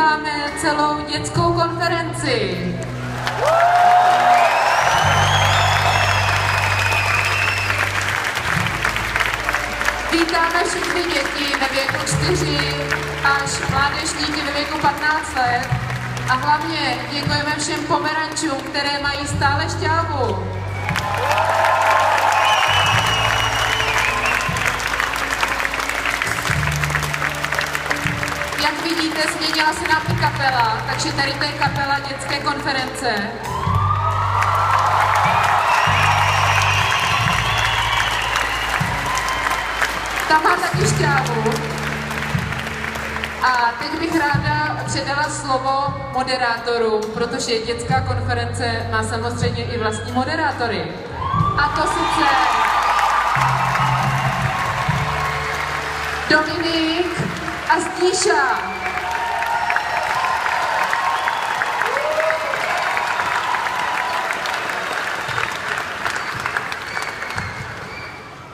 vítáme celou dětskou konferenci. Vítáme všechny děti ve věku 4 až mládežníky ve věku 15 let a hlavně děkujeme všem pomerančům, které mají stále šťávu. Jak vidíte, změnila se nám i kapela, takže tady to je kapela dětské konference. Ta má taky šťávu. A teď bych ráda předala slovo moderátorům, protože dětská konference má samozřejmě i vlastní moderátory. A to sice Dominik a Stíša.